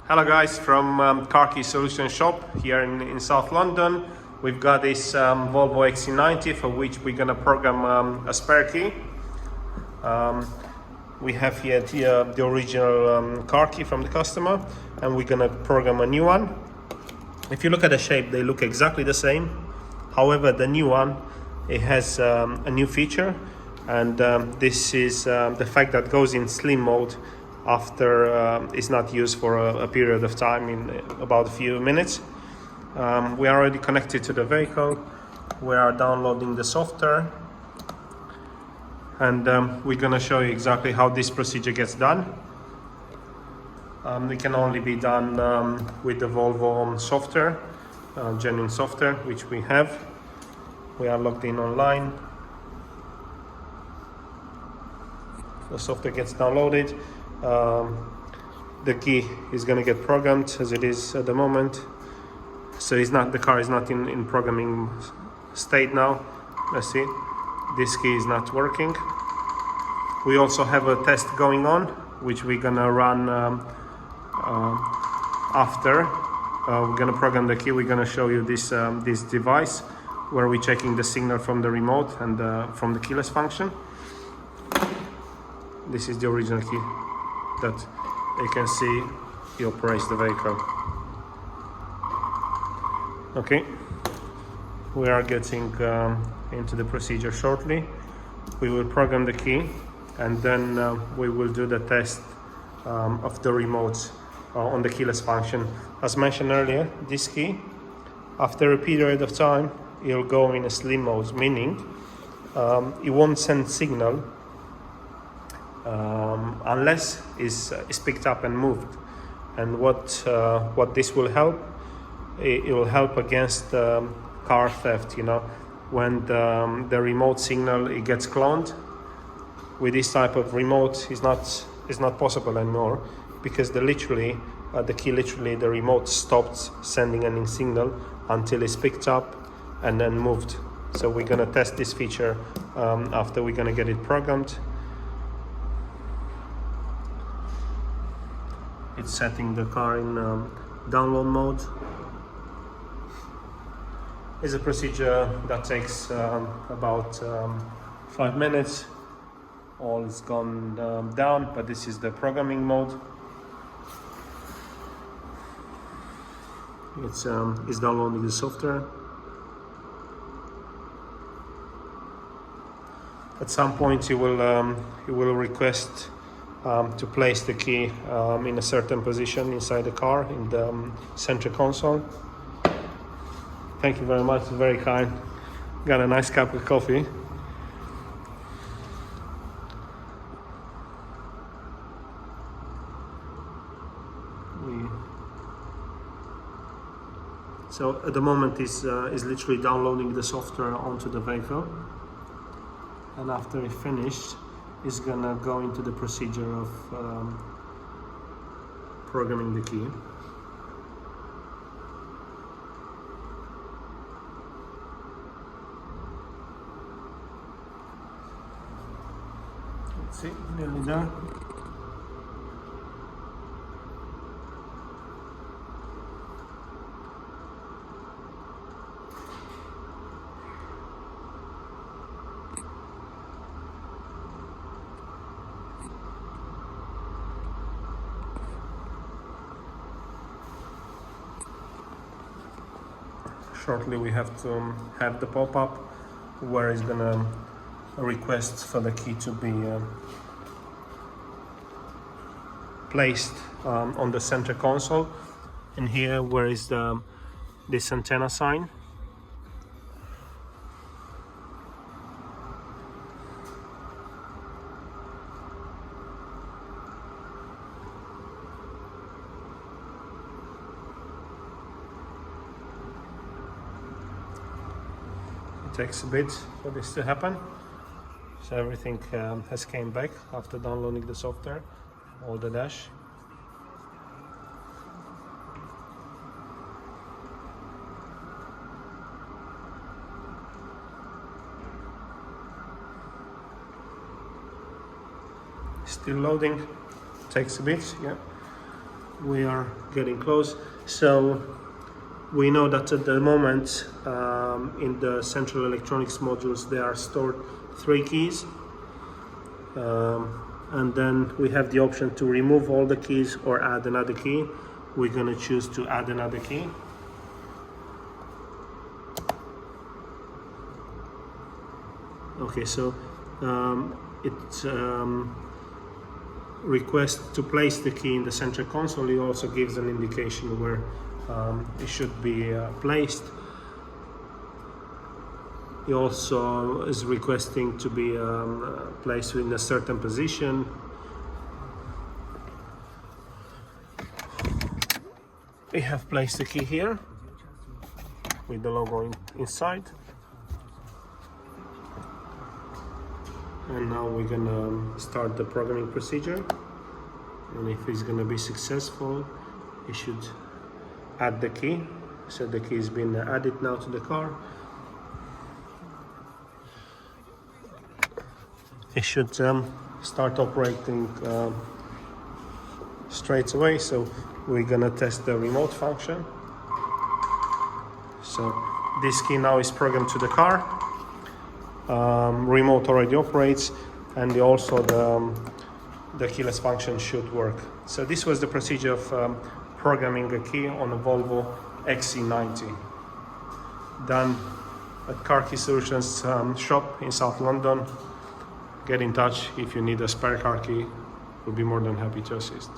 Hello guys, from Car Key Solution Shop here in South London. We've got this Volvo XC90 for which we're gonna program a spare key. We have here the original car key from the customer, and we're gonna program a new one. If you look at the shape, they look exactly the same. However, the new one, it has a new feature, and this is the fact that goes in slim mode after it's not used for a period of time, in about a few minutes. We are already connected to the vehicle. We are downloading the software, and we're gonna show you exactly how this procedure gets done. It can only be done with the Volvo software, genuine software, which we have. We are logged in online. The software gets downloaded. The key is going to get programmed as it is at the moment. So the car is not in programming state now. Let's see, this key is not working. We also have a test going on, which we're gonna run after. We're gonna program the key. We're gonna show you this device where we're checking the signal from the remote and from the keyless function. This is the original key that you can see he operates the vehicle. Okay, we are getting into the procedure shortly. We will program the key, and then we will do the test of the remote on the keyless function. As mentioned earlier, this key, after a period of time, it'll go in a slim mode, meaning it won't send signal unless it's picked up and moved. And what this will help, it will help against car theft. You know, when the remote signal it gets cloned, with this type of remote is not possible anymore, because the remote stops sending any signal until it's picked up and then moved. So we're gonna test this feature after we're gonna get it programmed. It's setting the car in download mode. It's a procedure that takes about 5 minutes. All is gone down, but this is the programming mode. It's downloading the software. At some point, you will request to place the key in a certain position inside the car, in the center console. Thank you very much, it's very kind. Got a nice cup of coffee. So at the moment is literally downloading the software onto the vehicle, and after it's finished, is gonna go into the procedure of programming the key. Let's see, nearly there. Shortly we have to have the pop-up where it's gonna request for the key to be placed on the center console. And here where is this antenna sign. Takes a bit for this to happen. So everything has came back after downloading the software, all the dash. Still loading, takes a bit, yeah. We are getting close. So we know that at the moment in the central electronics modules there are stored 3 keys, and then we have the option to remove all the keys or add another key. We're going to choose to add another key. Okay, so it requests to place the key in the central console. It also gives an indication where it should be placed. It also is requesting to be placed in a certain position. We have placed the key here with the logo inside. And now we're gonna start the programming procedure. And if it's gonna be successful, it should add the key. So the key has been added now to the car. It should start operating straight away. So we're gonna test the remote function. So this key now is programmed to the car. Remote already operates, and also the keyless function should work. So this was the procedure of programming a key on a Volvo XC90, done at Car Key Solutions shop in South London. Get in touch if you need a spare car key. We'll be more than happy to assist.